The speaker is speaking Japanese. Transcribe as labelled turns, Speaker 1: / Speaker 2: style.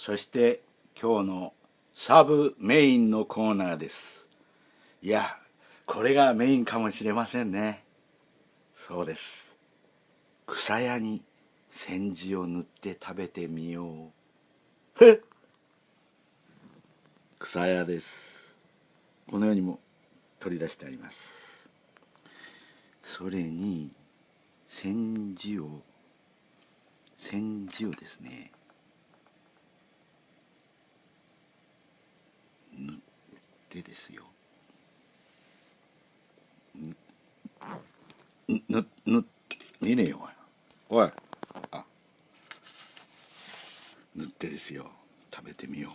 Speaker 1: そして今日のサブメインのコーナーです。いや、これがメインかもしれませんね。そうです。草屋に煎じを塗って食べてみよう。へっ、草屋です。このようにも取り出してあります。それに煎じをですね、塗ってですよ。見ねえよおい。あ、塗ってですよ。食べてみよう。